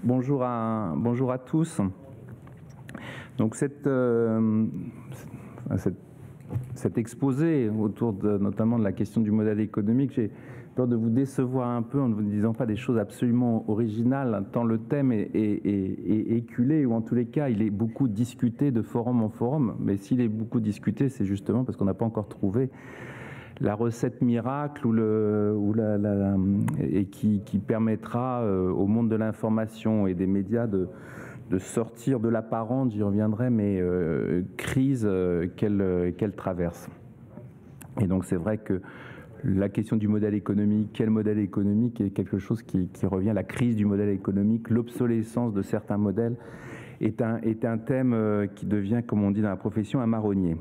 bonjour à tous. Donc cet exposé autour notamment de la question du modèle économique, j'ai peur de vous décevoir un peu en ne vous disant pas des choses absolument originales, tant le thème est éculé, ou en tous les cas il est beaucoup discuté de forum en forum. Mais s'il est beaucoup discuté, c'est justement parce qu'on n'a pas encore trouvé la recette miracle et qui permettra au monde de l'information et des médias de sortir de l'apparente, j'y reviendrai, mais crise qu'elle traverse. Et donc c'est vrai que la question du modèle économique, quel modèle économique, est quelque chose qui revient. La crise du modèle économique, l'obsolescence de certains modèles est un thème qui devient, comme on dit dans la profession, un marronnier.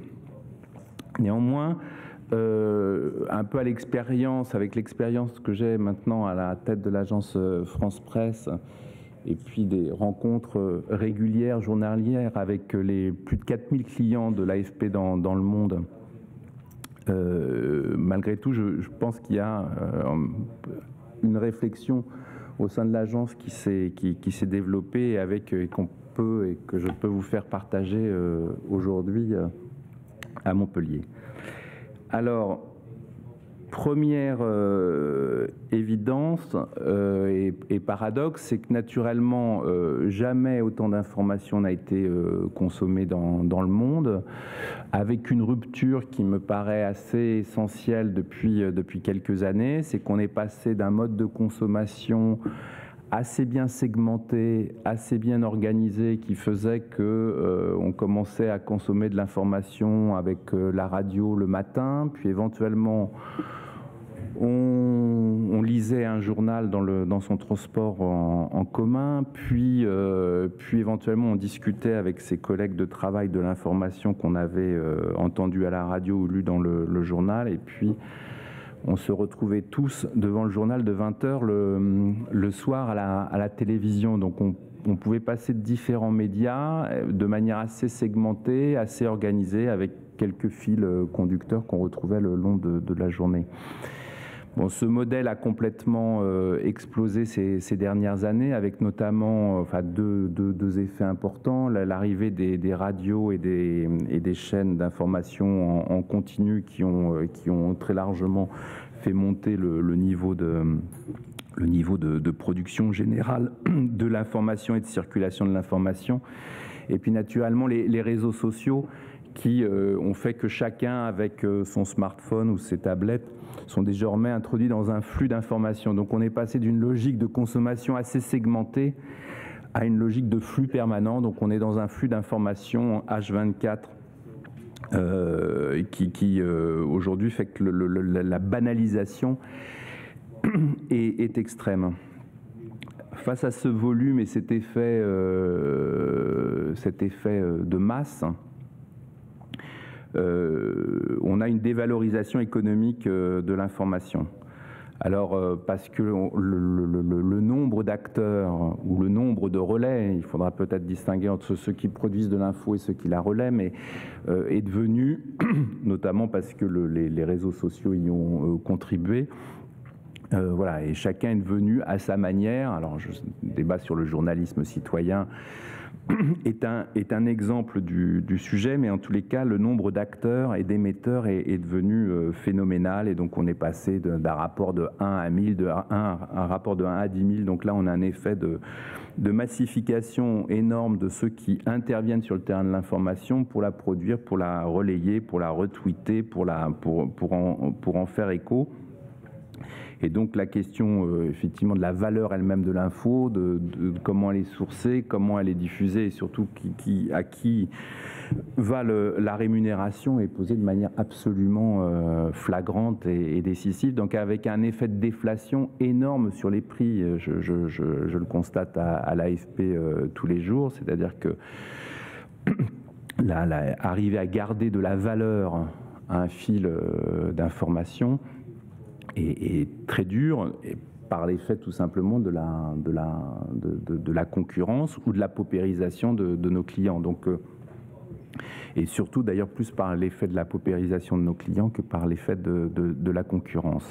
Néanmoins, un peu avec l'expérience que j'ai maintenant à la tête de l'agence France Presse, et puis des rencontres régulières, journalières, avec les plus de 4000 clients de l'AFP dans le monde, malgré tout, je pense qu'il y a une réflexion au sein de l'agence qui s'est développée avec, et que je peux vous faire partager aujourd'hui à Montpellier. Alors, première évidence et paradoxe, c'est que naturellement, jamais autant d'informations n'a été consommée dans le monde, avec une rupture qui me paraît assez essentielle depuis quelques années. C'est qu'on est passé d'un mode de consommation assez bien segmenté, assez bien organisé, qui faisait que on commençait à consommer de l'information avec la radio le matin, puis éventuellement on lisait un journal dans son transport en commun, puis éventuellement on discutait avec ses collègues de travail de l'information qu'on avait entendue à la radio ou lue dans le journal, et puis on se retrouvait tous devant le journal de 20h le soir à la télévision. Donc on pouvait passer de différents médias de manière assez segmentée, assez organisée, avec quelques fils conducteurs qu'on retrouvait le long de la journée. Bon, ce modèle a complètement explosé ces dernières années, avec notamment deux effets importants. L'arrivée des radios et des chaînes d'information en continu qui ont très largement fait monter le niveau de production générale de l'information et de circulation de l'information. Et puis naturellement les réseaux sociaux qui ont fait que chacun, avec son smartphone ou ses tablettes, sont désormais introduits dans un flux d'informations. Donc on est passé d'une logique de consommation assez segmentée à une logique de flux permanent. Donc on est dans un flux d'informations H24 qui aujourd'hui fait que la banalisation est extrême. Face à ce volume et cet effet de masse, on a une dévalorisation économique de l'information. Alors, parce que le nombre d'acteurs ou le nombre de relais, il faudra peut-être distinguer entre ceux qui produisent de l'info et ceux qui la relaient, mais est devenu, notamment parce que les réseaux sociaux y ont contribué, voilà, et chacun est devenu à sa manière. Alors, je débat sur le journalisme citoyen est un exemple du sujet, mais en tous les cas, le nombre d'acteurs et d'émetteurs est devenu phénoménal, et donc on est passé d'un rapport de 1 à 1000, un rapport de 1 à 10 000. Donc là, on a un effet de massification énorme de ceux qui interviennent sur le terrain de l'information pour la produire, pour la relayer, pour la retweeter, pour en faire écho. Et donc la question effectivement de la valeur elle-même de l'info, de comment elle est sourcée, comment elle est diffusée, et surtout à qui va la rémunération, est posée de manière absolument flagrante et décisive. Donc avec un effet de déflation énorme sur les prix, je le constate à l'AFP tous les jours, c'est-à-dire que arriver à garder de la valeur à un fil d'information est très dur, et par l'effet tout simplement de la concurrence ou de la paupérisation de nos clients. Donc, et surtout d'ailleurs plus par l'effet de la paupérisation de nos clients que par l'effet de la concurrence.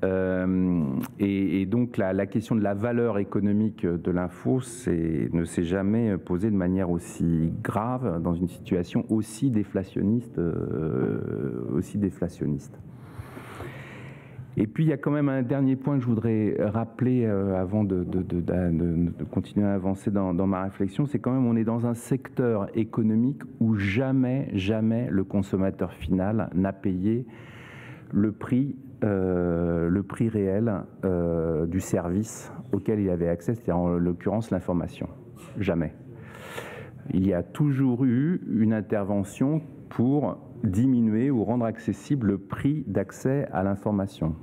Et donc la question de la valeur économique de l'info ne s'est jamais posée de manière aussi grave dans une situation aussi déflationniste. Et puis il y a quand même un dernier point que je voudrais rappeler avant de continuer à avancer dans ma réflexion, c'est quand même on est dans un secteur économique où jamais le consommateur final n'a payé le prix réel du service auquel il avait accès, c'est-à-dire en l'occurrence l'information. Jamais. Il y a toujours eu une intervention pour diminuer ou rendre accessible le prix d'accès à l'information.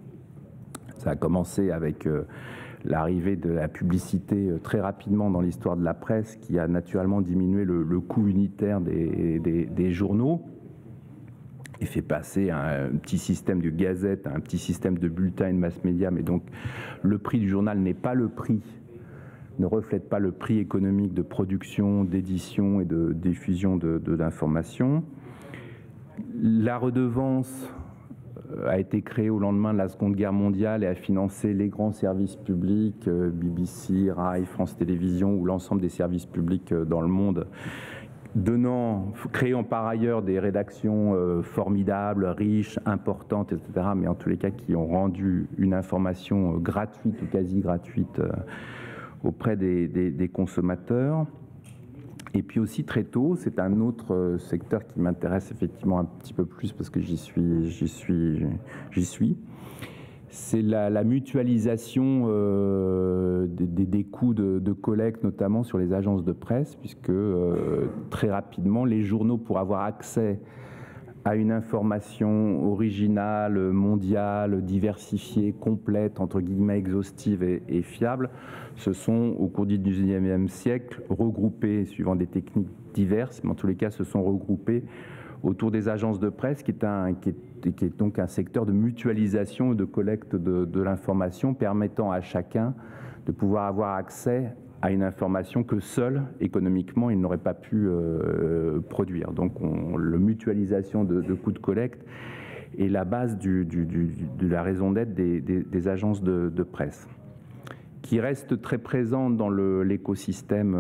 Ça a commencé avec l'arrivée de la publicité très rapidement dans l'histoire de la presse, qui a naturellement diminué le coût unitaire des journaux et fait passer un petit système de gazette à un petit système de bulletin et de mass média. Mais donc le prix du journal n'est pas le prix, ne reflète pas le prix économique de production, d'édition et de diffusion de l'information. La redevance a été créée au lendemain de la Seconde Guerre mondiale et a financé les grands services publics, BBC, RAI, France Télévisions ou l'ensemble des services publics dans le monde, créant par ailleurs des rédactions formidables, riches, importantes, etc., mais en tous les cas qui ont rendu une information gratuite ou quasi gratuite auprès des consommateurs. Et puis aussi très tôt, c'est un autre secteur qui m'intéresse effectivement un petit peu plus parce que j'y suis. C'est la mutualisation des coûts de collecte, notamment sur les agences de presse, puisque très rapidement, les journaux, pour avoir accès à une information originale, mondiale, diversifiée, complète, entre guillemets exhaustive et fiable, se sont, au cours du XIXe siècle, regroupés, suivant des techniques diverses, mais en tous les cas, se sont regroupés autour des agences de presse, qui est donc un secteur de mutualisation et de collecte de l'information, permettant à chacun de pouvoir avoir accès à une information que seul, économiquement, il n'aurait pas pu produire. Donc la mutualisation de coûts de collecte est la base de la raison d'être des agences de presse, qui restent très présentes dans l'écosystème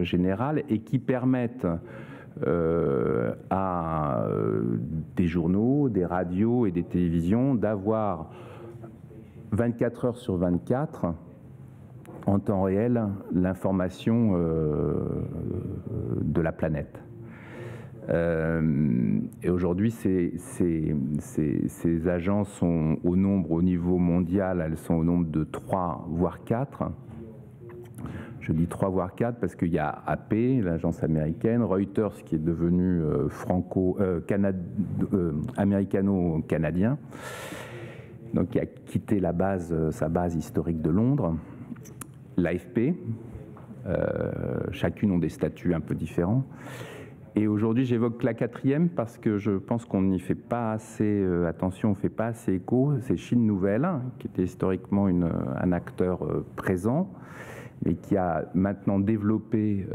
général et qui permettent à des journaux, des radios et des télévisions d'avoir 24 heures sur 24 en temps réel l'information de la planète. Et aujourd'hui, ces agences sont au nombre, au niveau mondial, elles sont au nombre de 3 voire 4. Je dis 3 voire 4 parce qu'il y a AP, l'agence américaine, Reuters qui est devenu américano-canadien, donc qui a quitté sa base historique de Londres, l'AFP, chacune ont des statuts un peu différents. Et aujourd'hui, j'évoque la 4e parce que je pense qu'on n'y fait pas assez attention, on ne fait pas assez écho. C'est Chine Nouvelle, qui était historiquement un acteur présent, mais qui a maintenant développé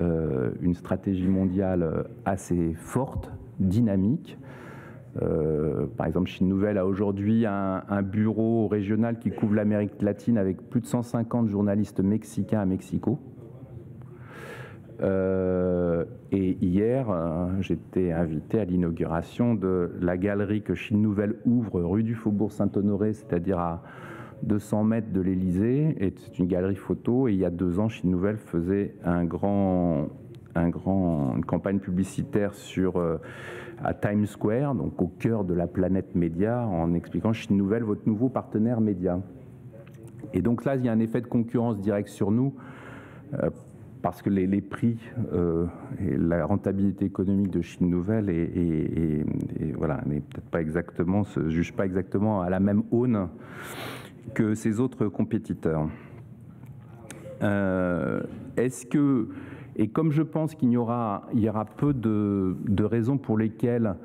une stratégie mondiale assez forte, dynamique. Par exemple, Chine Nouvelle a aujourd'hui un bureau régional qui couvre l'Amérique latine avec plus de 150 journalistes mexicains à Mexico. Et hier, j'étais invité à l'inauguration de la galerie que Chine Nouvelle ouvre rue du Faubourg Saint-Honoré, c'est-à-dire à 200 mètres de l'Élysée. Et c'est une galerie photo. Et il y a 2 ans, Chine Nouvelle faisait une campagne publicitaire à Times Square, donc au cœur de la planète média, en expliquant Chine Nouvelle, votre nouveau partenaire média. Et donc là, il y a un effet de concurrence direct sur nous, parce que les prix et la rentabilité économique de Chine Nouvelle voilà, n'est peut-être pas exactement, se juge pas exactement à la même aune que ses autres compétiteurs. Et comme je pense qu'il y aura peu de raisons pour lesquelles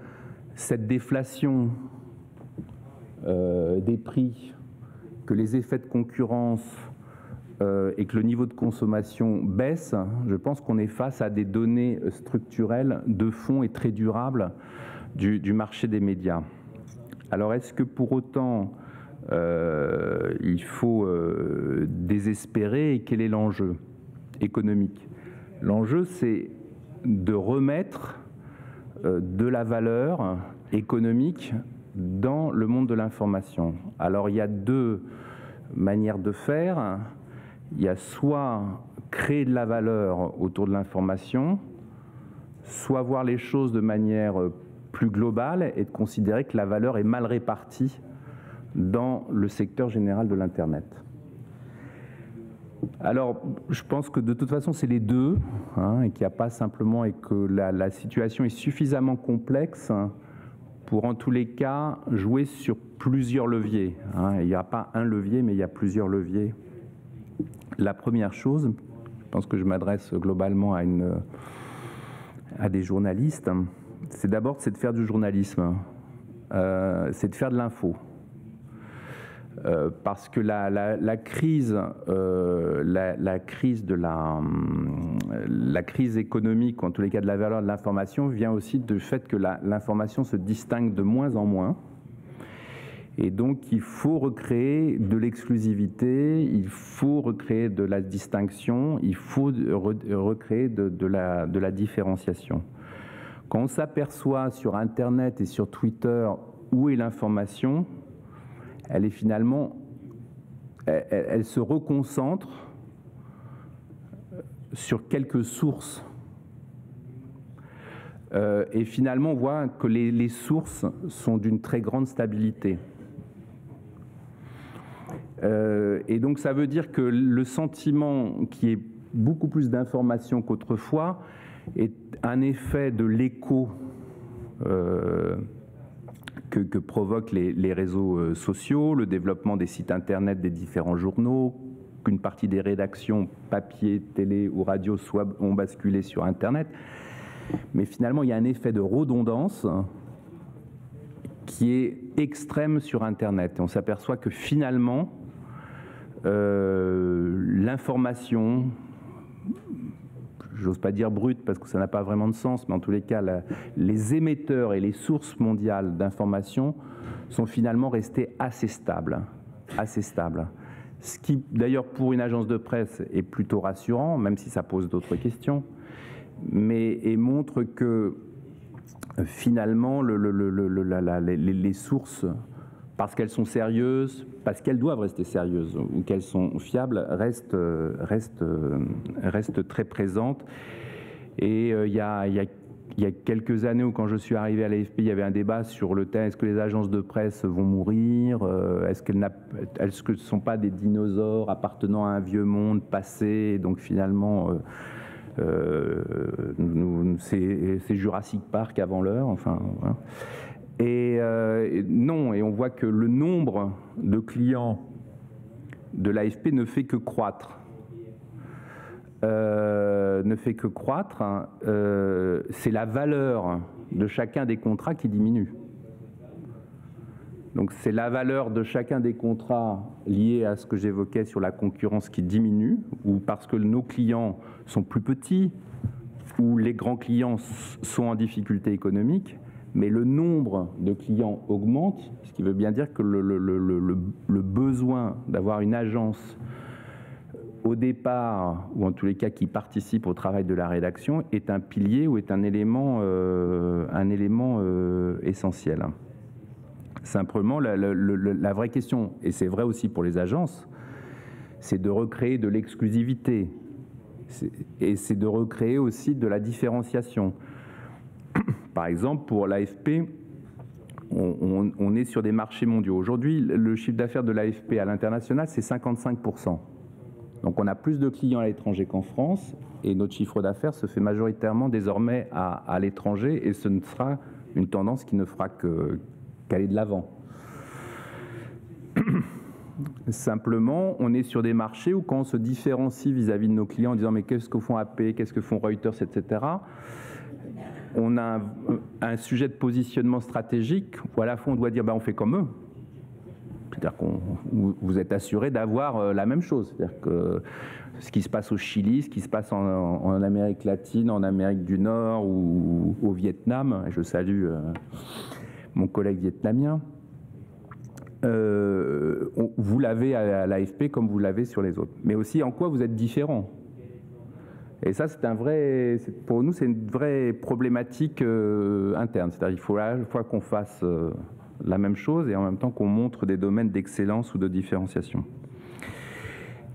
cette déflation des prix, que les effets de concurrence et que le niveau de consommation baisse, je pense qu'on est face à des données structurelles de fond et très durables du marché des médias. Alors est-ce que pour autant il faut désespérer. Et quel est l'enjeu économique? L'enjeu, c'est de remettre de la valeur économique dans le monde de l'information. Alors, il y a deux manières de faire. Il y a soit créer de la valeur autour de l'information, soit voir les choses de manière plus globale et de considérer que la valeur est mal répartie dans le secteur général de l'Internet. Alors, je pense que de toute façon, c'est les deux, hein, et qu'il n'y a pas simplement, et que la situation est suffisamment complexe pour, en tous les cas, jouer sur plusieurs leviers. Hein. Il n'y a pas un levier, mais il y a plusieurs leviers. La première chose, je pense que je m'adresse globalement à des journalistes, c'est d'abord de faire du journalisme, c'est de faire de l'info. Parce que la crise économique, en tous les cas de la valeur de l'information, vient aussi du fait que l'information se distingue de moins en moins. Et donc, il faut recréer de l'exclusivité, il faut recréer de la distinction, il faut recréer de la différenciation. Quand on s'aperçoit sur Internet et sur Twitter où est l'information, elle est finalement, elle se reconcentre sur quelques sources. Et finalement, on voit que les sources sont d'une très grande stabilité. Et donc, ça veut dire que le sentiment qu'il y ait beaucoup plus d'informations qu'autrefois est un effet de l'écho que provoquent les réseaux sociaux, le développement des sites internet des différents journaux, qu'une partie des rédactions papier, télé ou radio ont basculé sur Internet. Mais finalement, il y a un effet de redondance qui est extrême sur Internet. Et on s'aperçoit que finalement, l'information, j'ose pas dire brute parce que ça n'a pas vraiment de sens, mais en tous les cas, les émetteurs et les sources mondiales d'information sont finalement restés assez stables. Ce qui, d'ailleurs, pour une agence de presse est plutôt rassurant, même si ça pose d'autres questions, et montre que finalement, les sources, parce qu'elles sont sérieuses, parce qu'elles doivent rester sérieuses ou qu'elles sont fiables, restent très présentes. Et il y a quelques années, où quand je suis arrivé à l'AFP, il y avait un débat sur le thème: est-ce que les agences de presse vont mourir? Est-ce que ce ne sont pas des dinosaures appartenant à un vieux monde passé? Donc finalement, c'est Jurassic Park avant l'heure. Enfin, voilà. Et non, et on voit que le nombre de clients de l'AFP ne fait que croître. C'est la valeur de chacun des contrats qui diminue. Donc c'est la valeur de chacun des contrats liés à ce que j'évoquais sur la concurrence qui diminue, ou parce que nos clients sont plus petits, ou les grands clients sont en difficulté économique, mais le nombre de clients augmente, ce qui veut bien dire que le besoin d'avoir une agence au départ, ou en tous les cas qui participe au travail de la rédaction, est un pilier ou est un élément essentiel. Simplement, la vraie question, et c'est vrai aussi pour les agences, c'est de recréer de l'exclusivité, et c'est de recréer aussi de la différenciation. Par exemple, pour l'AFP, on est sur des marchés mondiaux. Aujourd'hui, le chiffre d'affaires de l'AFP à l'international, c'est 55%. Donc on a plus de clients à l'étranger qu'en France, et notre chiffre d'affaires se fait majoritairement désormais à l'étranger, et ce ne sera une tendance qui ne fera qu'aller de l'avant. Simplement, on est sur des marchés où quand on se différencie vis-à-vis de nos clients en disant mais qu'est-ce que font AP, qu'est-ce que font Reuters, etc., on a un sujet de positionnement stratégique où à la fois on doit dire on fait comme eux. C'est-à-dire que vous êtes assuré d'avoir la même chose. C'est-à-dire que ce qui se passe au Chili, ce qui se passe en Amérique latine, en Amérique du Nord ou au Vietnam, et je salue mon collègue vietnamien, vous l'avez à l'AFP comme vous l'avez sur les autres. Mais aussi en quoi vous êtes différent. Et ça, pour nous, c'est une vraie problématique interne. C'est-à-dire qu'il faut à la fois qu'on fasse la même chose et en même temps qu'on montre des domaines d'excellence ou de différenciation.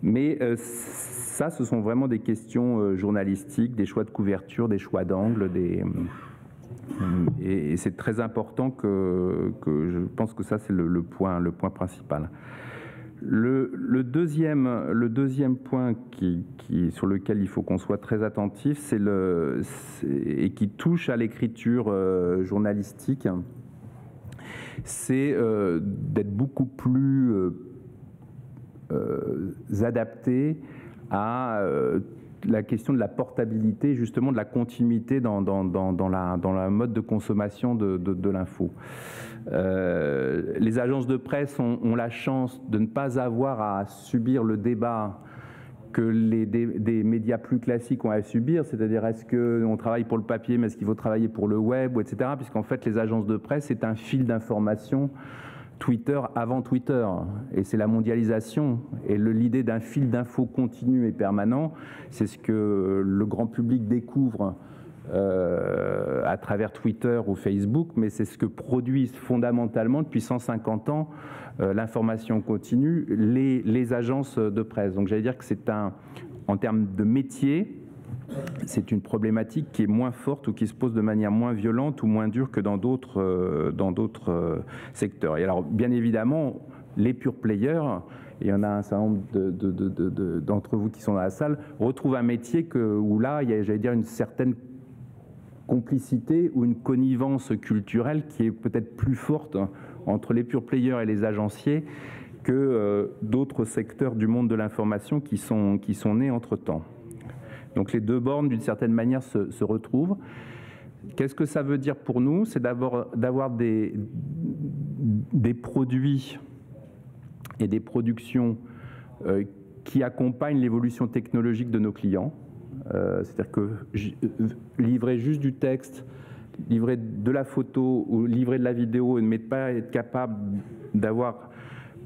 Mais ça, ce sont vraiment des questions journalistiques, des choix de couverture, des choix d'angle, et c'est très important que je pense que ça, c'est le point principal. Le deuxième point sur lequel il faut qu'on soit très attentif, et qui touche à l'écriture journalistique, c'est d'être beaucoup plus adapté à la question de la portabilité, justement de la continuité dans la mode de consommation de l'info. Les agences de presse ont la chance de ne pas avoir à subir le débat que des médias plus classiques ont à subir, c'est-à-dire est-ce qu'on travaille pour le papier, mais est-ce qu'il faut travailler pour le web, etc. Puisqu'en fait, les agences de presse, c'est un fil d'information Twitter avant Twitter, et c'est la mondialisation. Et l'idée d'un fil d'info continu et permanent, c'est ce que le grand public découvre à travers Twitter ou Facebook, mais c'est ce que produisent fondamentalement depuis 150 ans l'information continue, les agences de presse. Donc j'allais dire que en termes de métier, c'est une problématique qui est moins forte ou qui se pose de manière moins violente ou moins dure que dans d'autres secteurs. Et alors, bien évidemment, les pure players, et il y en a un certain nombre d'entre vous qui sont dans la salle, retrouvent un métier où là, il y a, j'allais dire, une certaine complicité ou une connivence culturelle qui est peut-être plus forte entre les pure players et les agenciers que d'autres secteurs du monde de l'information qui sont nés entre-temps. Donc les deux bornes, d'une certaine manière, se retrouvent. Qu'est-ce que ça veut dire pour nous? C'est d'avoir des produits et des productions qui accompagnent l'évolution technologique de nos clients. C'est-à-dire que livrer juste du texte, livrer de la photo ou livrer de la vidéo et ne pas être capable d'avoir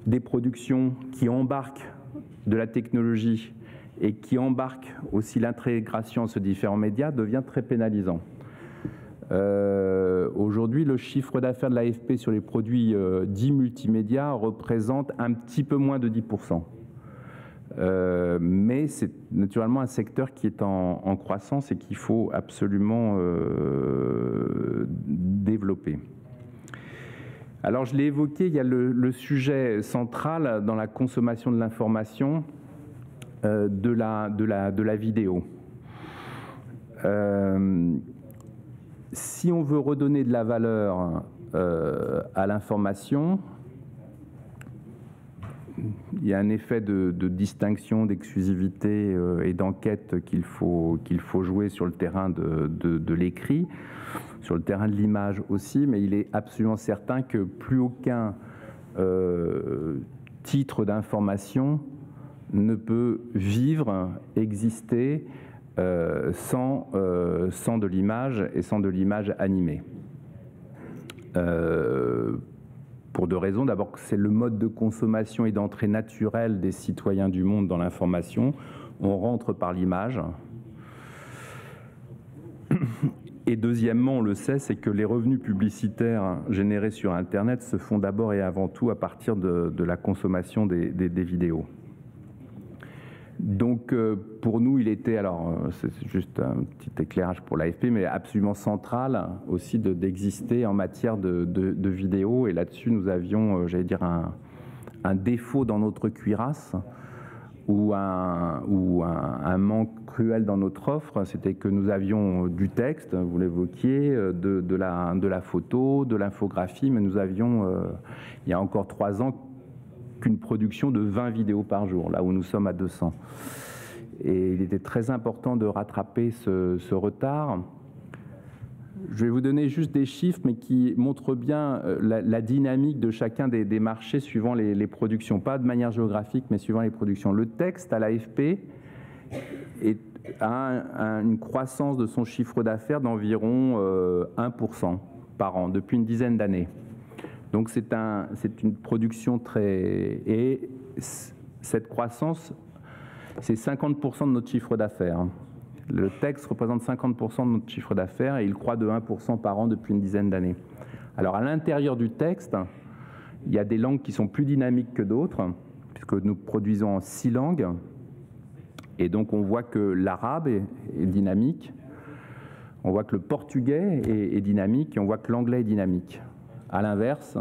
des productions qui embarquent de la technologie et qui embarquent aussi l'intégration de ces différents médias devient très pénalisant. Aujourd'hui, le chiffre d'affaires de l'AFP sur les produits dits multimédia représente un petit peu moins de 10%. Mais c'est naturellement un secteur qui est en croissance et qu'il faut absolument développer. Alors, je l'ai évoqué, il y a le sujet central dans la consommation de l'information, de la vidéo. Si on veut redonner de la valeur à l'information, il y a un effet de distinction, d'exclusivité et d'enquête qu'il faut jouer sur le terrain de l'écrit, sur le terrain de l'image aussi, mais il est absolument certain que plus aucun titre d'information ne peut vivre, exister sans de l'image et sans de l'image animée. Pour deux raisons. D'abord, c'est le mode de consommation et d'entrée naturelle des citoyens du monde dans l'information. On rentre par l'image. Et deuxièmement, on le sait, c'est que les revenus publicitaires générés sur Internet se font d'abord et avant tout à partir de la consommation des vidéos. Donc, pour nous, il était, alors c'est juste un petit éclairage pour l'AFP, mais absolument central aussi d'exister en matière de vidéo. Et là-dessus, nous avions, j'allais dire, un défaut dans notre cuirasse ou un manque cruel dans notre offre. C'était que nous avions du texte, vous l'évoquiez, de la photo, de l'infographie, mais nous avions, il y a encore 3 ans, qu'une production de 20 vidéos par jour, là où nous sommes à 200. Et il était très important de rattraper ce retard. Je vais vous donner juste des chiffres, mais qui montrent bien la dynamique de chacun des marchés suivant les productions, pas de manière géographique, mais suivant les productions. Le texte à l'AFP a une croissance de son chiffre d'affaires d'environ 1% par an, depuis une dizaine d'années. Donc c'est une production très... Et cette croissance, c'est 50% de notre chiffre d'affaires. Le texte représente 50% de notre chiffre d'affaires et il croît de 1% par an depuis une dizaine d'années. Alors à l'intérieur du texte, il y a des langues qui sont plus dynamiques que d'autres, puisque nous produisons en 6 langues. Et donc on voit que l'arabe est dynamique, on voit que le portugais est dynamique et on voit que l'anglais est dynamique. À l'inverse,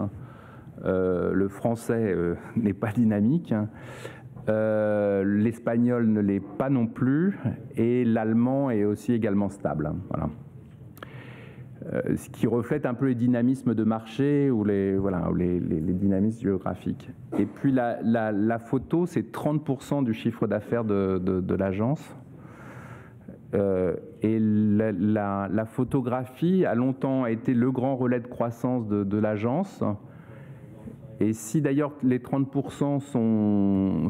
le français n'est pas dynamique, l'espagnol ne l'est pas non plus et l'allemand est aussi également stable. Voilà. Ce qui reflète un peu les dynamismes de marché ou les dynamismes géographiques. Et puis la photo, c'est 30% du chiffre d'affaires de l'agence. Et la photographie a longtemps été le grand relais de croissance de l'agence. Et si d'ailleurs les 30% sont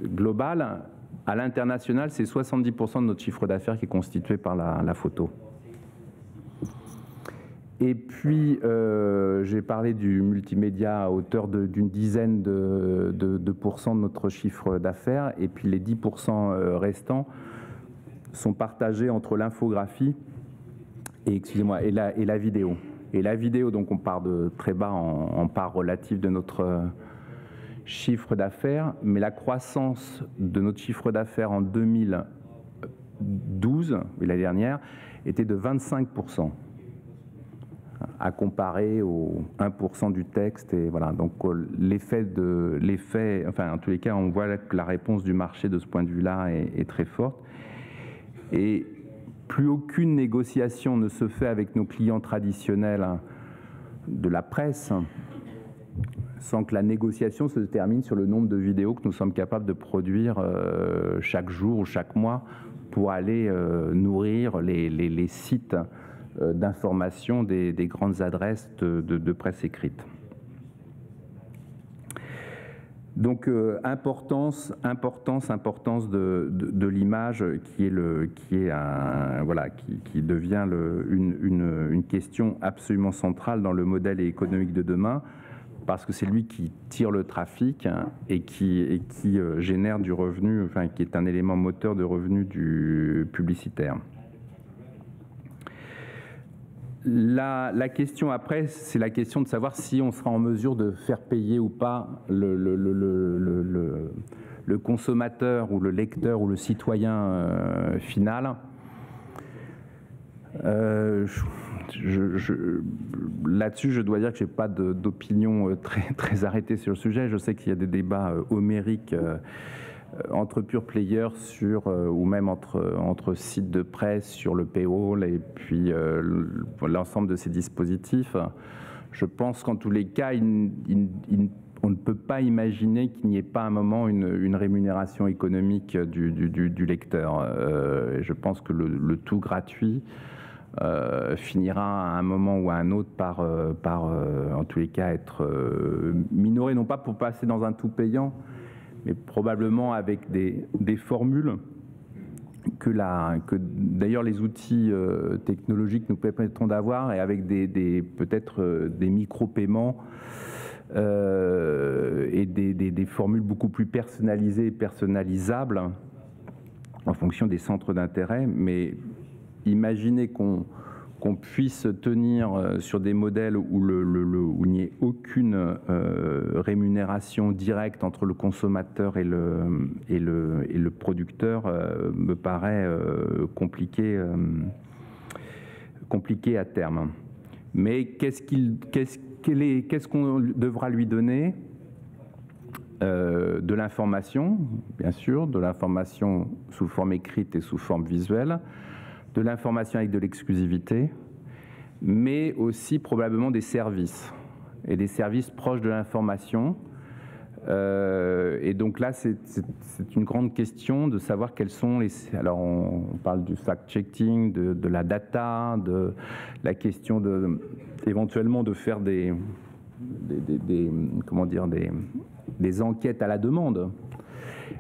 globales, à l'international, c'est 70% de notre chiffre d'affaires qui est constitué par la photo. Et puis, j'ai parlé du multimédia à hauteur d'une dizaine de pourcents de notre chiffre d'affaires. Et puis, les 10% restants sont partagés entre l'infographie et la vidéo. Et la vidéo, donc, on part de très bas en part relative de notre chiffre d'affaires. Mais la croissance de notre chiffre d'affaires en 2012, l'année dernière, était de 25%. À comparer au 1% du texte. Et voilà. Donc enfin en tous les cas, on voit que la réponse du marché de ce point de vue-là est très forte. Et plus aucune négociation ne se fait avec nos clients traditionnels de la presse sans que la négociation se termine sur le nombre de vidéos que nous sommes capables de produire chaque jour ou chaque mois pour aller nourrir les sites d'information des grandes adresses de presse écrite. Donc importance de l'image qui devient une question absolument centrale dans le modèle économique de demain, parce que c'est lui qui tire le trafic et qui génère du revenu, enfin qui est un élément moteur de revenu du publicitaire. La question après, c'est la question de savoir si on sera en mesure de faire payer ou pas le consommateur ou le lecteur ou le citoyen final. Là-dessus, je dois dire que je n'ai pas d'opinion très arrêtée sur le sujet. Je sais qu'il y a des débats homériques entre pure players ou même entre sites de presse sur le paywall et puis l'ensemble de ces dispositifs. Je pense qu'en tous les cas, on ne peut pas imaginer qu'il n'y ait pas à un moment une rémunération économique du lecteur. Je pense que le tout gratuit finira à un moment ou à un autre par en tous les cas être minoré, non pas pour passer dans un tout payant, mais probablement avec des formules que d'ailleurs les outils technologiques nous permettront d'avoir, et avec peut-être des micro-paiements et des formules beaucoup plus personnalisées et personnalisables en fonction des centres d'intérêt. Mais imaginez qu'on puisse tenir sur des modèles où il n'y ait aucune rémunération directe entre le consommateur et le producteur me paraît compliqué à terme. Mais qu'est-ce qu'on devra lui donner? De l'information, bien sûr, de l'information sous forme écrite et sous forme visuelle, de l'information avec de l'exclusivité, mais aussi probablement des services, et des services proches de l'information. Et donc là, c'est une grande question de savoir quels sont les... Alors, on parle du fact-checking, de la data, de la question éventuellement de faire des enquêtes à la demande.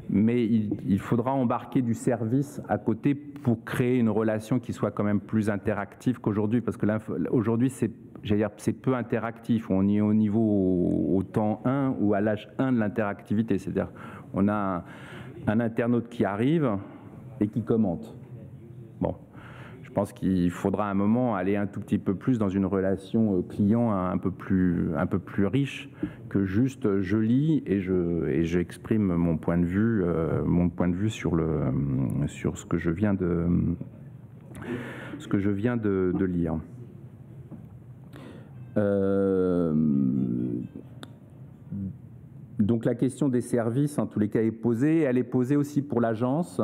mais il faudra embarquer du service à côté pour créer une relation qui soit quand même plus interactive qu'aujourd'hui, parce que aujourd'hui c'est peu interactif. On y est au niveau au temps 1 ou à l'âge 1 de l'interactivité, c'est-à-dire on a un internaute qui arrive et qui commente. Bon, je pense qu'il faudra à un moment aller un tout petit peu plus dans une relation client un peu plus riche que juste je lis et j'exprime mon point de vue sur ce que je viens de lire. Donc la question des services, en tous les cas, est posée. Elle est posée aussi pour l'agence.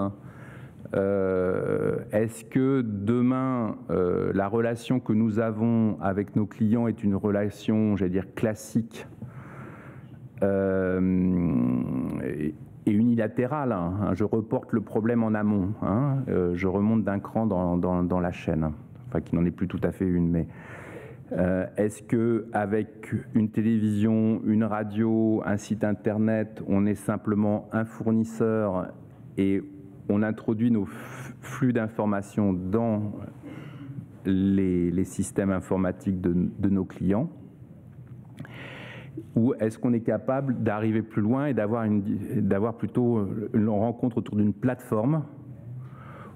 Est-ce que demain, la relation que nous avons avec nos clients est une relation, j'allais dire, classique et unilatérale, hein. Je reporte le problème en amont, hein. Je remonte d'un cran dans la chaîne, enfin qui n'en est plus tout à fait une, mais est-ce qu'avec une télévision, une radio, un site internet, on est simplement un fournisseur et on introduit nos flux d'informations dans les systèmes informatiques de nos clients? Ou est-ce qu'on est capable d'arriver plus loin et d'avoir plutôt une rencontre autour d'une plateforme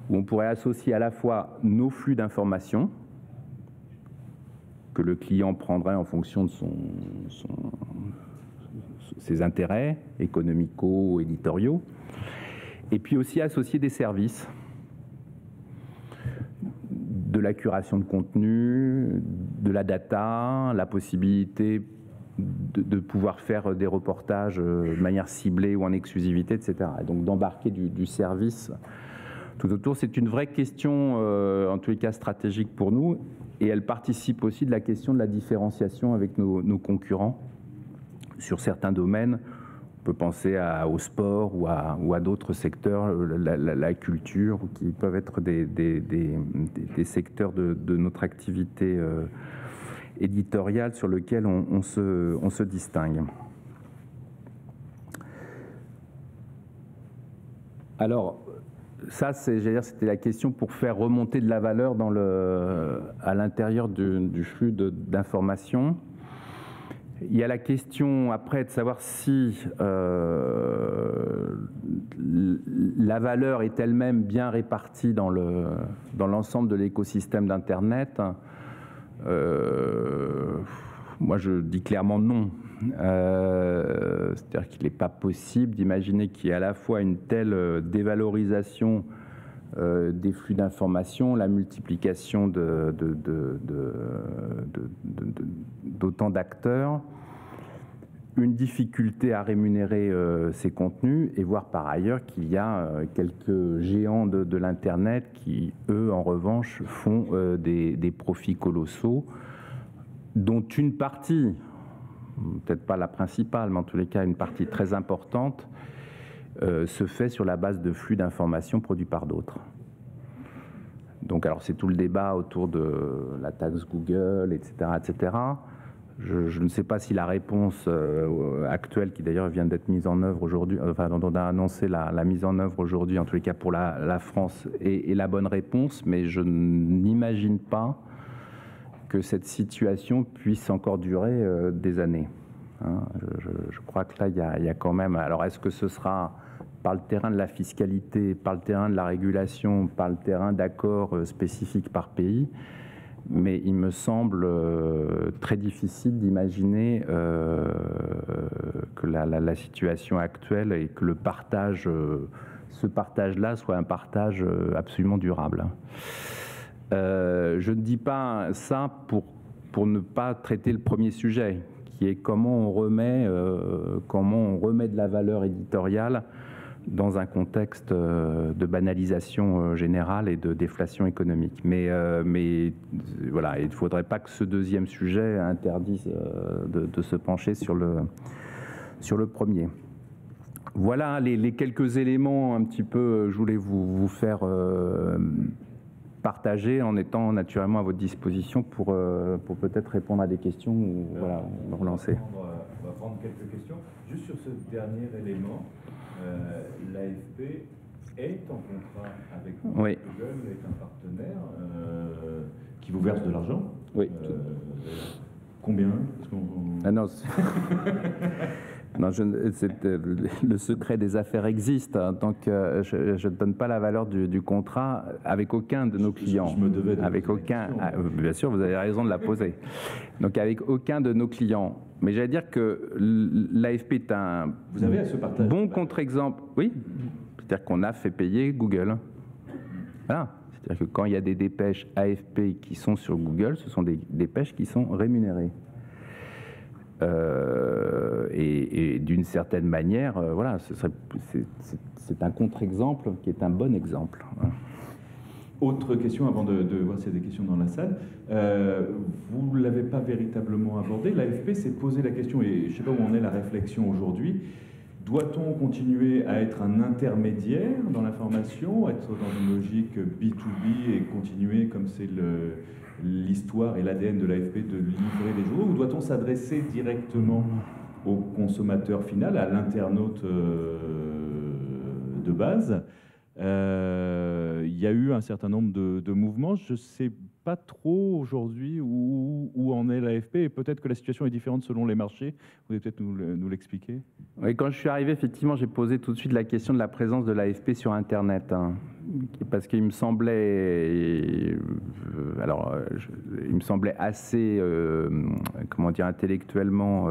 où on pourrait associer à la fois nos flux d'informations que le client prendrait en fonction de ses intérêts économico, éditoriaux, et puis aussi associer des services, de la curation de contenu, de la data, la possibilité de pouvoir faire des reportages de manière ciblée ou en exclusivité, etc. Et donc d'embarquer du service tout autour. C'est une vraie question, en tous les cas stratégique pour nous, et elle participe aussi de la question de la différenciation avec nos concurrents sur certains domaines. On peut penser au sport ou à d'autres secteurs, la culture, qui peuvent être des secteurs de notre activité éditoriale sur lequel on se distingue. Alors, ça, c'était la question pour faire remonter de la valeur à l'intérieur du flux d'informations. Il y a la question après de savoir si la valeur est elle-même bien répartie dans l'ensemble de l'écosystème d'Internet. Moi, je dis clairement non. C'est-à-dire qu'il n'est pas possible d'imaginer qu'il y ait à la fois une telle dévalorisation des flux d'informations, la multiplication d'autant d'acteurs, une difficulté à rémunérer ces contenus, et voir par ailleurs qu'il y a quelques géants de l'Internet qui, eux, en revanche, font des profits colossaux, dont une partie, peut-être pas la principale, mais en tous les cas une partie très importante, se fait sur la base de flux d'informations produits par d'autres. Donc, alors c'est tout le débat autour de la taxe Google, etc., etc. Je ne sais pas si la réponse actuelle, qui d'ailleurs vient d'être mise en œuvre aujourd'hui, enfin dont on a annoncé la mise en œuvre aujourd'hui, en tous les cas pour la France, est la bonne réponse, mais je n'imagine pas que cette situation puisse encore durer des années. Hein, je crois que là, il y a quand même... Alors, est-ce que ce sera par le terrain de la fiscalité, par le terrain de la régulation, par le terrain d'accords spécifiques par pays? Mais il me semble très difficile d'imaginer que la situation actuelle et que le partage, ce partage-là soit un partage absolument durable. Je ne dis pas ça pour ne pas traiter le premier sujet, qui est comment on remet de la valeur éditoriale dans un contexte de banalisation générale et de déflation économique. Mais voilà, il ne faudrait pas que ce deuxième sujet interdise de se pencher sur le premier. Voilà les quelques éléments un petit peu, je voulais vous faire partager, en étant naturellement à votre disposition pour peut-être répondre à des questions ou voilà, relancer. On va prendre quelques questions. Juste sur ce dernier élément, L'AFP est en contrat avec Google. Oui. Google est un partenaire qui vous verse de l'argent. Oui. Combien? Ah non, non, le secret des affaires existe, hein, donc je ne donne pas la valeur du contrat avec aucun de nos clients. Je me devais de avec aucun. Bien sûr, vous avez raison de la poser. Donc avec aucun de nos clients. Mais j'allais dire que l'AFP est un bon contre-exemple. Oui, c'est-à-dire qu'on a fait payer Google. Voilà. C'est-à-dire que quand il y a des dépêches AFP qui sont sur Google, ce sont des dépêches qui sont rémunérées. Et d'une certaine manière, voilà, c'est un contre-exemple qui est un bon exemple. Autre question avant de voir s'il y a des questions dans la salle. Vous ne l'avez pas véritablement abordé. L'AFP s'est posé la question, et je ne sais pas où en est la réflexion aujourd'hui. Doit-on continuer à être un intermédiaire dans l'information, être dans une logique B2B et continuer, comme c'est l'histoire et l'ADN de l'AFP, de livrer des journaux, ou doit-on s'adresser directement au consommateur final, à l'internaute de base? Il y a eu un certain nombre de mouvements. Je ne sais pas trop aujourd'hui où en est l'AFP, et peut-être que la situation est différente selon les marchés. Vous pouvez peut-être nous l'expliquer? Oui, quand je suis arrivé, effectivement, j'ai posé tout de suite la question de la présence de l'AFP sur Internet, hein, parce qu'il me semblait, il me semblait assez, comment dire, intellectuellement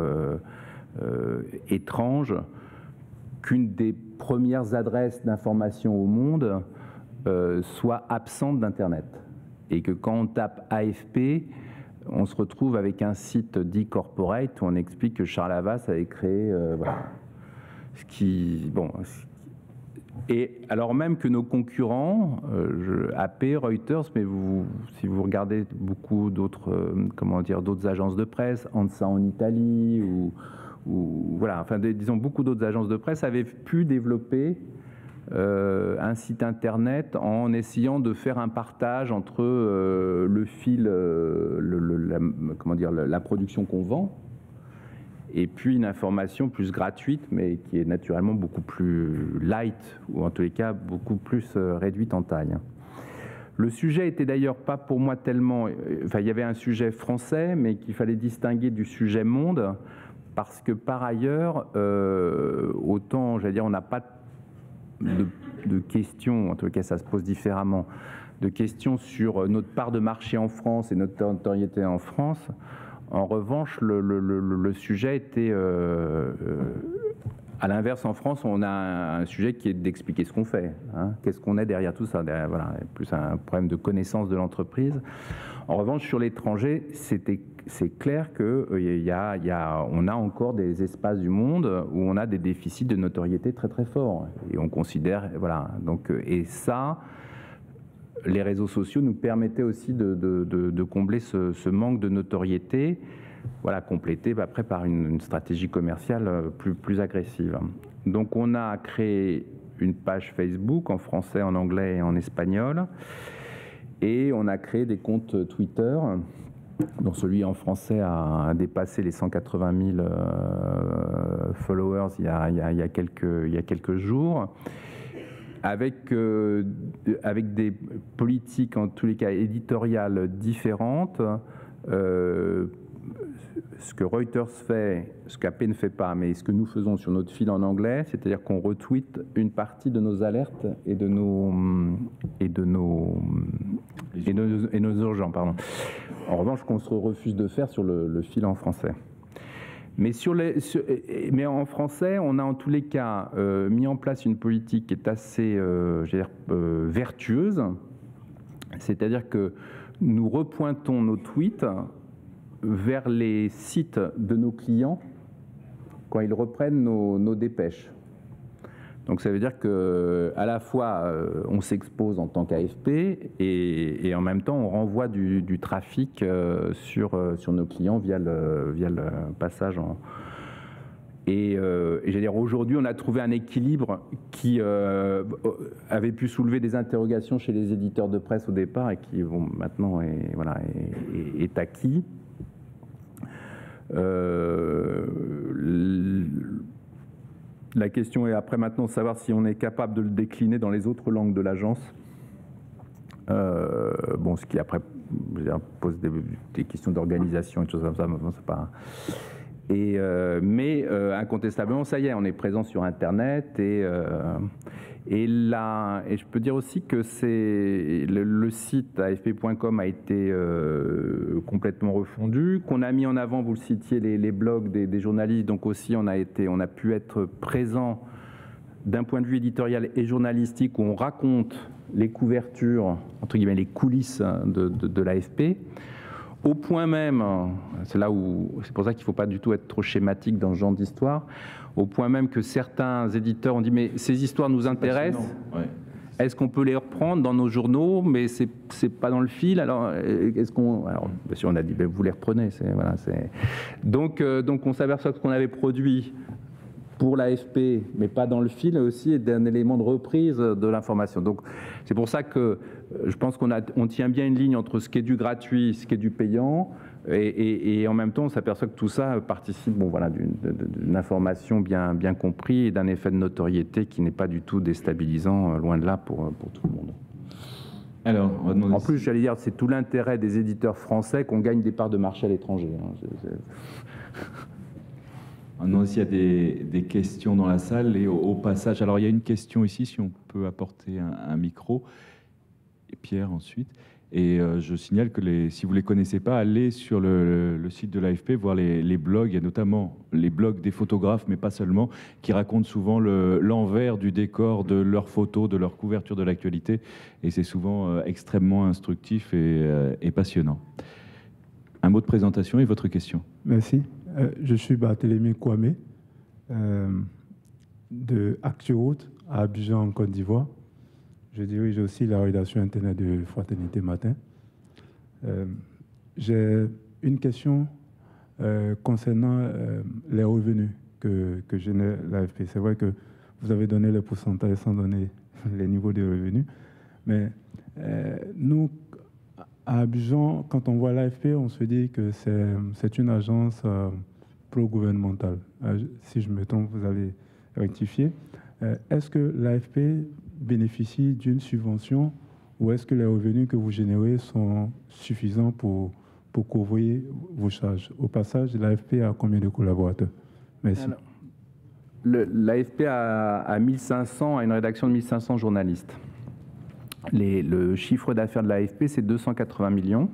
étrange qu'une des premières adresses d'information au monde soit absente d'Internet. Et que quand on tape AFP, on se retrouve avec un site dit corporate où on explique que Charles Havas avait créé, voilà. Ce qui, bon, et alors même que nos concurrents, AP, Reuters, mais si vous regardez beaucoup d'autres, comment dire, d'autres agences de presse, ANSA en Italie ou voilà, enfin disons beaucoup d'autres agences de presse avaient pu développer un site internet en essayant de faire un partage entre le fil, comment dire, la production qu'on vend, et puis une information plus gratuite, mais qui est naturellement beaucoup plus light, ou en tous les cas beaucoup plus réduite en taille. Le sujet était d'ailleurs pas pour moi tellement... Enfin, il y avait un sujet français, mais qu'il fallait distinguer du sujet monde, parce que par ailleurs, autant, j'allais dire, on n'a pas de questions, en tout cas ça se pose différemment, de questions sur notre part de marché en France et notre notoriété en France. En revanche, le sujet était, à l'inverse, en France, on a un sujet qui est d'expliquer ce qu'on fait. Hein. Qu'est-ce qu'on est derrière tout ça, derrière, voilà, plus un problème de connaissance de l'entreprise. En revanche, sur l'étranger, c'est clair qu'on a encore des espaces du monde où on a des déficits de notoriété très très forts. Et on considère, voilà, donc, et ça, les réseaux sociaux nous permettaient aussi de combler ce manque de notoriété, voilà, complété après par une stratégie commerciale plus agressive. Donc on a créé une page Facebook en français, en anglais et en espagnol, et on a créé des comptes Twitter, dont celui en français a dépassé les 180 000 followers il y a quelques jours, avec des politiques, en tous les cas éditoriales différentes. Ce que Reuters fait, ce qu'AP ne fait pas, mais ce que nous faisons sur notre fil en anglais, c'est-à-dire qu'on retweet une partie de nos alertes et de nos urgents, pardon. En revanche, qu'on se refuse de faire sur le fil en français. Mais, mais en français, on a en tous les cas mis en place une politique qui est assez vertueuse, c'est-à-dire que nous repointons nos tweets vers les sites de nos clients quand ils reprennent nos dépêches. Donc ça veut dire qu'à la fois on s'expose en tant qu'AFP et en même temps on renvoie du trafic sur nos clients via le passage en... Et j'allais dire, aujourd'hui, on a trouvé un équilibre qui avait pu soulever des interrogations chez les éditeurs de presse au départ et qui maintenant est acquis. La question est après maintenant de savoir si on est capable de le décliner dans les autres langues de l'agence. Bon, ce qui après pose des questions d'organisation et tout ça, c'est pas. Mais incontestablement, ça y est, on est présent sur Internet et je peux dire aussi que le site afp.com a été complètement refondu, qu'on a mis en avant, vous le citiez, les blogs des journalistes, donc aussi on a pu être présent d'un point de vue éditorial et journalistique où on raconte les couvertures, entre guillemets les coulisses de l'AFP. Au point même, c'est pour ça qu'il ne faut pas du tout être trop schématique dans ce genre d'histoire, au point même que certains éditeurs ont dit mais ces histoires nous intéressent, ouais. Est-ce qu'on peut les reprendre dans nos journaux, mais c'est pas dans le fil, alors est-ce qu'on... Alors bien sûr on a dit ben, vous les reprenez, donc on s'aperçoit que ce qu'on avait produit pour l'AFP, mais pas dans le fil, aussi est un élément de reprise de l'information. Donc c'est pour ça que je pense qu'on tient bien une ligne entre ce qui est du gratuit, ce qui est du payant, et en même temps on s'aperçoit que tout ça participe d'une information bien comprise et d'un effet de notoriété qui n'est pas du tout déstabilisant, loin de là, pour tout le monde. Alors, on va demander en plus, j'allais dire, c'est tout l'intérêt des éditeurs français qu'on gagne des parts de marché à l'étranger. Non, s'il y a des questions dans la salle et au passage, alors il y a une question ici, si on peut apporter un micro, et Pierre ensuite. Et je signale que si vous ne les connaissez pas, allez sur le site de l'AFP, voir les blogs, il y a notamment les blogs des photographes, mais pas seulement, qui racontent souvent l'envers du décor de leurs photos, de leur couverture de l'actualité, et c'est souvent extrêmement instructif et passionnant. Un mot de présentation et votre question. Merci. Je suis Barthélémy Kwame, de ActuRoute à Abidjan, en Côte d'Ivoire. Je dirige aussi la rédaction Internet de Fraternité Matin. J'ai une question concernant les revenus que génère l'AFP. C'est vrai que vous avez donné les pourcentages sans donner les niveaux de revenus, mais nous, à Abidjan, quand on voit l'AFP, on se dit que c'est une agence pro-gouvernementale. Si je me trompe, vous allez rectifier. Est-ce que l'AFP bénéficie d'une subvention ou est-ce que les revenus que vous générez sont suffisants pour couvrir vos charges? Au passage, l'AFP a combien de collaborateurs? Merci. L'AFP a 1500, a une rédaction de 1500 journalistes. Le chiffre d'affaires de l'AFP, c'est 280 millions.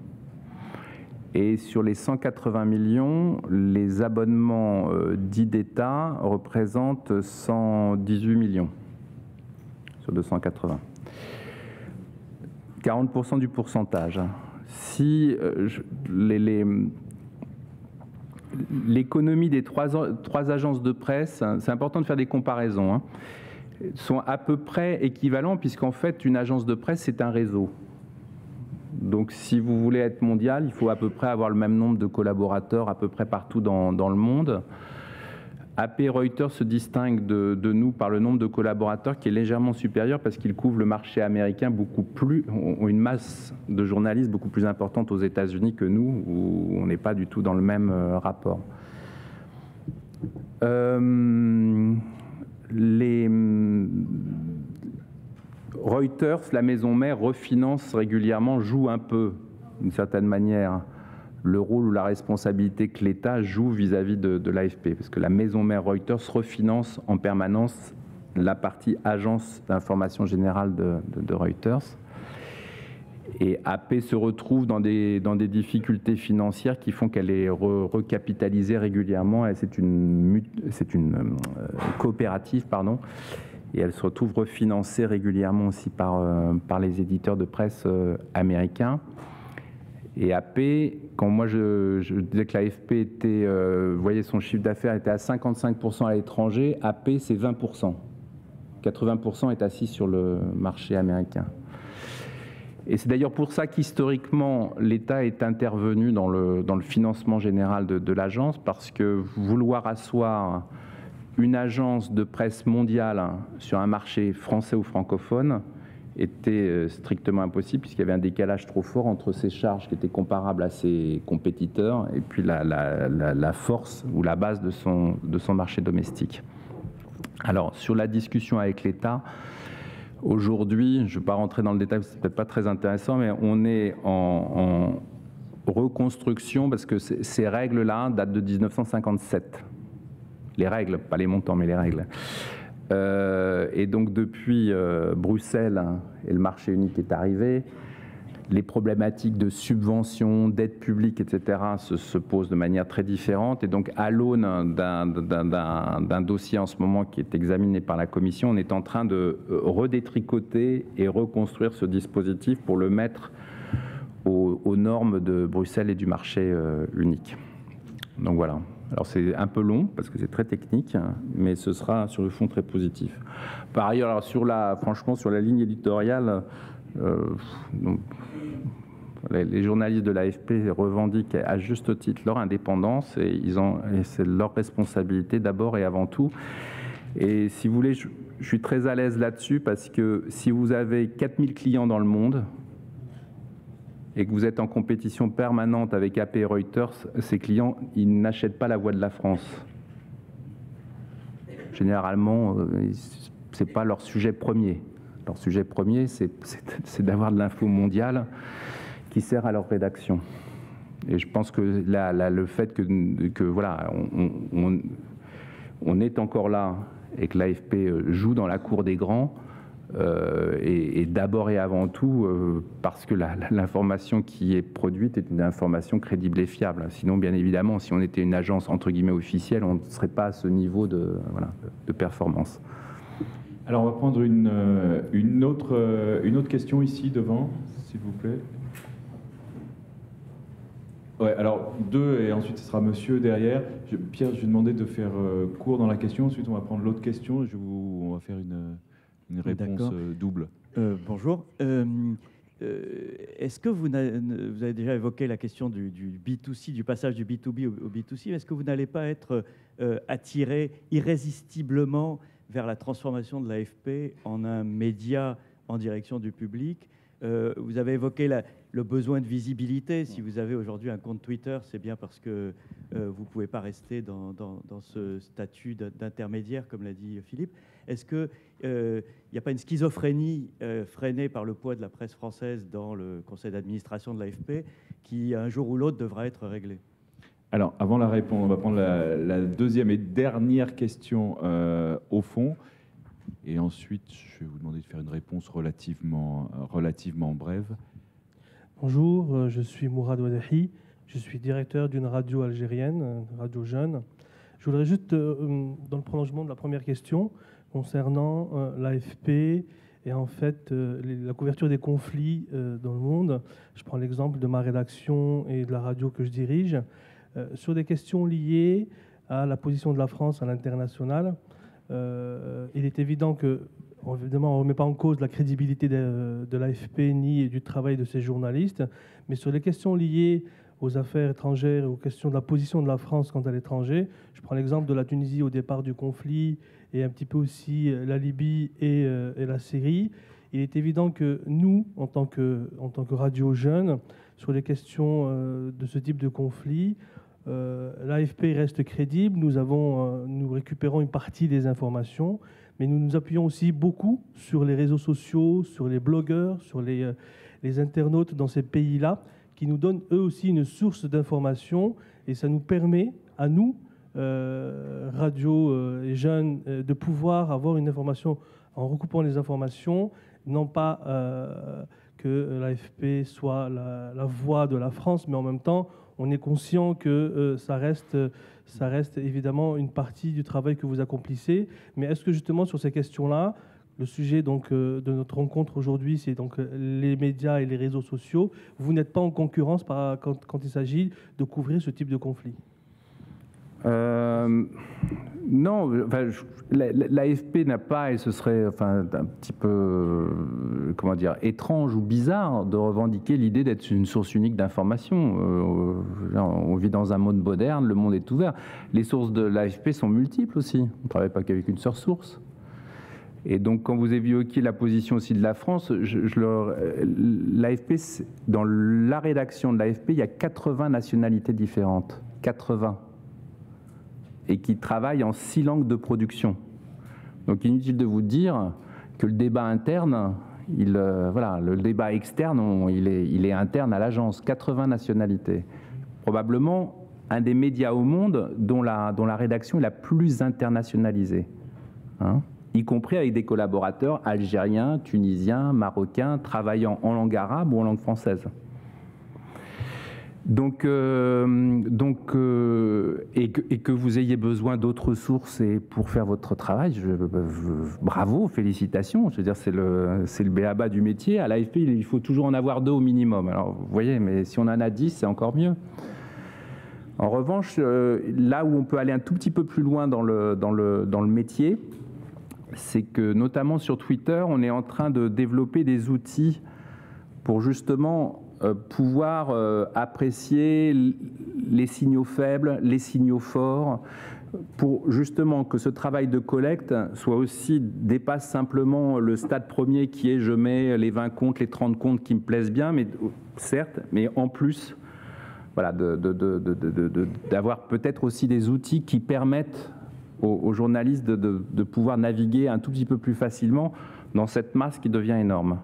Et sur les 180 millions, les abonnements dits d'État représentent 118 millions sur 280. 40% du pourcentage. Si l'économie des trois agences de presse, c'est important de faire des comparaisons, hein, sont à peu près équivalents, puisqu'en fait, une agence de presse, c'est un réseau. Donc, si vous voulez être mondial, il faut à peu près avoir le même nombre de collaborateurs à peu près partout dans le monde. AP Reuters se distingue de nous par le nombre de collaborateurs qui est légèrement supérieur parce qu'ils couvrent le marché américain ont une masse de journalistes beaucoup plus importante aux États-Unis que nous, où on n'est pas du tout dans le même rapport. Reuters, la maison mère, refinance régulièrement, joue un peu, d'une certaine manière, le rôle ou la responsabilité que l'État joue vis-à-vis de l'AFP, parce que la maison mère Reuters refinance en permanence la partie agence d'information générale de Reuters. Et AP se retrouve dans des difficultés financières qui font qu'elle est recapitalisée régulièrement. C'est une coopérative, pardon. Et elle se retrouve refinancée régulièrement aussi par les éditeurs de presse américains. Et AP, quand moi je disais que l'AFP était, vous voyez, son chiffre d'affaires était à 55% à l'étranger, AP c'est 20%. 80% est assis sur le marché américain. Et c'est d'ailleurs pour ça qu'historiquement, l'État est intervenu dans le financement général de l'agence, parce que vouloir asseoir une agence de presse mondiale sur un marché français ou francophone était strictement impossible, puisqu'il y avait un décalage trop fort entre ses charges qui étaient comparables à ses compétiteurs et puis la force ou la base de son marché domestique. Alors, sur la discussion avec l'État, aujourd'hui, je ne vais pas rentrer dans le détail, c'est peut-être pas très intéressant, mais on est en reconstruction parce que ces règles-là datent de 1957. Les règles, pas les montants, mais les règles. Et donc, depuis Bruxelles et le marché unique est arrivé, les problématiques de subventions, d'aide publique, etc. se posent de manière très différente. Et donc, à l'aune d'un dossier en ce moment qui est examiné par la Commission, on est en train de redétricoter et reconstruire ce dispositif pour le mettre aux normes de Bruxelles et du marché unique. Donc voilà. Alors c'est un peu long parce que c'est très technique, mais ce sera sur le fond très positif. Par ailleurs, alors franchement, sur la ligne éditoriale, les journalistes de l'AFP revendiquent à juste titre leur indépendance et c'est leur responsabilité d'abord et avant tout. Et si vous voulez, je suis très à l'aise là-dessus parce que si vous avez 4000 clients dans le monde et que vous êtes en compétition permanente avec AP et Reuters, ces clients, ils n'achètent pas la Voix de la France. Généralement, ce n'est pas leur sujet premier. Leur sujet premier, c'est d'avoir de l'info mondiale qui sert à leur rédaction. Et je pense que le fait que voilà, on est encore là et que l'AFP joue dans la cour des grands, et d'abord et avant tout parce que l'information qui est produite est une information crédible et fiable. Sinon, bien évidemment, si on était une agence entre guillemets officielle, on ne serait pas à ce niveau de performance. Alors, on va prendre une autre question ici devant, s'il vous plaît. Ouais, alors 2 et ensuite ce sera monsieur derrière. Pierre, je vais demander de faire court dans la question. Ensuite, on va prendre l'autre question. On va faire une réponse double. Bonjour. Est-ce que vous avez déjà évoqué la question du B2C, du passage du B2B au B2C? Est-ce que vous n'allez pas être attiré irrésistiblement vers la transformation de l'AFP en un média en direction du public? Vous avez évoqué le besoin de visibilité. Si vous avez aujourd'hui un compte Twitter, c'est bien parce que vous ne pouvez pas rester dans ce statut d'intermédiaire, comme l'a dit Philippe. Est-ce qu'il n'y a pas une schizophrénie freinée par le poids de la presse française dans le conseil d'administration de l'AFP qui, un jour ou l'autre, devra être réglée? Alors, avant la réponse, on va prendre la deuxième et dernière question au fond. Et ensuite, je vais vous demander de faire une réponse relativement brève. Bonjour, je suis Mourad Ouadahi, je suis directeur d'une radio algérienne, Radio Jeune. Je voudrais juste, dans le prolongement de la première question, concernant l'AFP et en fait la couverture des conflits dans le monde, je prends l'exemple de ma rédaction et de la radio que je dirige, sur des questions liées à la position de la France à l'international. Il est évident que, évidemment, on ne remet pas en cause la crédibilité de l'AFP ni du travail de ces journalistes, mais sur les questions liées aux affaires étrangères et aux questions de la position de la France quant à l'étranger, je prends l'exemple de la Tunisie au départ du conflit et un petit peu aussi la Libye et la Syrie. Il est évident que nous, en tant que radio jeune, sur les questions de ce type de conflit, l'AFP reste crédible, nous récupérons une partie des informations, mais nous nous appuyons aussi beaucoup sur les réseaux sociaux, sur les blogueurs, sur les internautes dans ces pays-là, qui nous donnent eux aussi une source d'information, et ça nous permet, à nous, radio et jeunes, de pouvoir avoir une information en recoupant les informations, non pas que l'AFP soit la voix de la France, mais en même temps, on est conscient que ça reste évidemment une partie du travail que vous accomplissez. Mais est-ce que justement sur ces questions-là, le sujet donc, de notre rencontre aujourd'hui, c'est donc les médias et les réseaux sociaux, vous n'êtes pas en concurrence quand il s'agit de couvrir ce type de conflit? Non, enfin, l'AFP n'a pas, et ce serait un petit peu, comment dire, étrange ou bizarre de revendiquer l'idée d'être une source unique d'information. On vit dans un monde moderne, le monde est ouvert. Les sources de l'AFP sont multiples aussi. On ne travaille pas qu'avec une seule source. Et donc, quand vous évoquiez la position aussi de la France, l'AFP, dans la rédaction de l'AFP, il y a 80 nationalités différentes. 80. Et qui travaillent en 6 langues de production. Donc inutile de vous dire que le débat interne, voilà, le débat externe, il est interne à l'agence, 80 nationalités. Probablement un des médias au monde dont la rédaction est la plus internationalisée, hein, y compris avec des collaborateurs algériens, tunisiens, marocains, travaillant en langue arabe ou en langue française. Donc, et que vous ayez besoin d'autres sources pour faire votre travail, bravo, félicitations. Je veux dire, c'est le b.a.-ba du métier. À l'AFP, il faut toujours en avoir 2 au minimum. Alors, vous voyez, mais si on en a 10, c'est encore mieux. En revanche, là où on peut aller un tout petit peu plus loin dans le métier, c'est que, notamment sur Twitter, on est en train de développer des outils pour justement pouvoir apprécier les signaux faibles, les signaux forts, pour justement que ce travail de collecte dépasse simplement le stade premier qui est je mets les 20 comptes, les 30 comptes qui me plaisent bien, mais certes, mais en plus, voilà, d'avoir peut-être aussi des outils qui permettent aux journalistes de pouvoir naviguer un tout petit peu plus facilement dans cette masse qui devient énorme.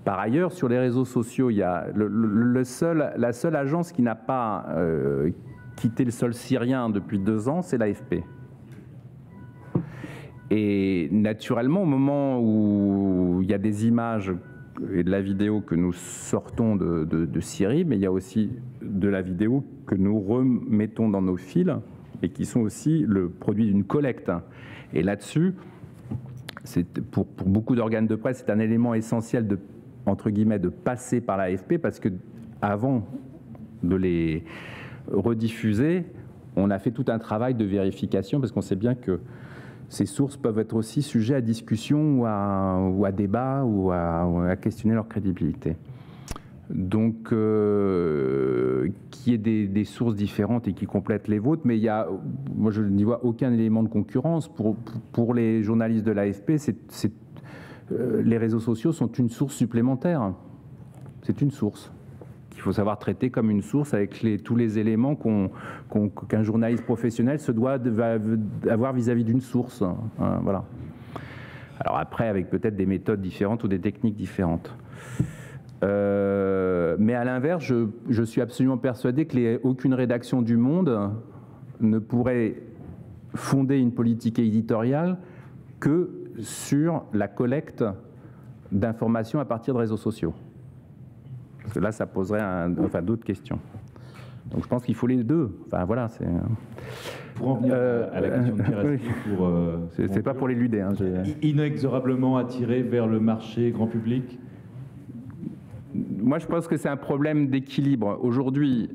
Par ailleurs, sur les réseaux sociaux, il y a la seule agence qui n'a pas quitté le sol syrien depuis 2 ans, c'est l'AFP. Et naturellement, au moment où il y a des images et de la vidéo que nous sortons de Syrie, mais il y a aussi de la vidéo que nous remettons dans nos fils et qui sont aussi le produit d'une collecte. Et là-dessus, pour beaucoup d'organes de presse, c'est un élément essentiel entre guillemets, de passer par l'AFP, parce que avant de les rediffuser, on a fait tout un travail de vérification, parce qu'on sait bien que ces sources peuvent être aussi sujets à discussion ou à débat ou à questionner leur crédibilité. Donc, qu'il y ait des sources différentes et qui complètent les vôtres, mais moi je n'y vois aucun élément de concurrence. Pour les journalistes de l'AFP, les réseaux sociaux sont une source supplémentaire. C'est une source qu'il faut savoir traiter comme une source avec tous les éléments qu'un journaliste professionnel se doit avoir vis-à-vis d'une source. Hein, voilà. Alors après, avec peut-être des méthodes différentes ou des techniques différentes. Mais à l'inverse, je suis absolument persuadé qu'aucune rédaction du monde ne pourrait fonder une politique éditoriale que sur la collecte d'informations à partir de réseaux sociaux. Parce que là, ça poserait d'autres questions. Donc je pense qu'il faut les deux. Enfin voilà, c'est... Pour en venir à la question de Pierre Aski, c'est pas pour l'éluder. Hein, inexorablement attiré vers le marché grand public. Moi, je pense que c'est un problème d'équilibre. Aujourd'hui,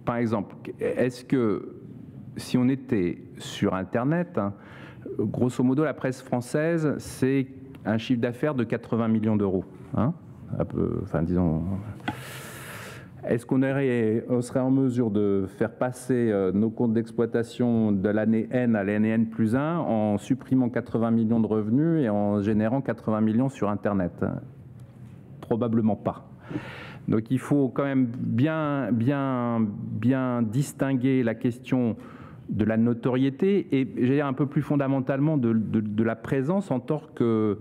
par exemple, est-ce que si on était sur Internet, hein, grosso modo, la presse française, c'est un chiffre d'affaires de 80 millions d'euros. Hein, disons. Est-ce qu'on serait en mesure de faire passer nos comptes d'exploitation de l'année N à l'année N+1 en supprimant 80 millions de revenus et en générant 80 millions sur Internet? Probablement pas. Donc il faut quand même bien distinguer la question de la notoriété et, j'allais dire un peu plus fondamentalement, de la présence en tant que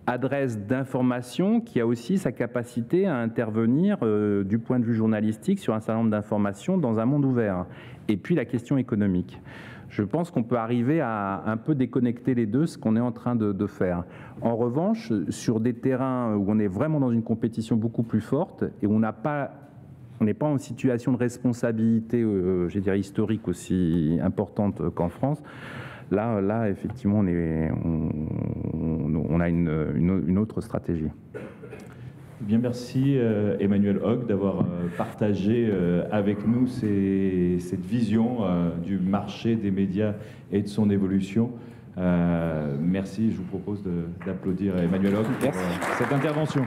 adresse d'information qui a aussi sa capacité à intervenir du point de vue journalistique sur un certain nombre d'informations dans un monde ouvert. Et puis la question économique. Je pense qu'on peut arriver à un peu déconnecter les deux, ce qu'on est en train de faire. En revanche, sur des terrains où on est vraiment dans une compétition beaucoup plus forte et où on n'est pas en situation de responsabilité, je dirais, historique aussi importante qu'en France, là effectivement, on a une autre stratégie. Bien, merci Emmanuel Hogg d'avoir partagé avec nous cette vision du marché des médias et de son évolution. Merci, je vous propose d'applaudir Emmanuel Hogg pour cette intervention.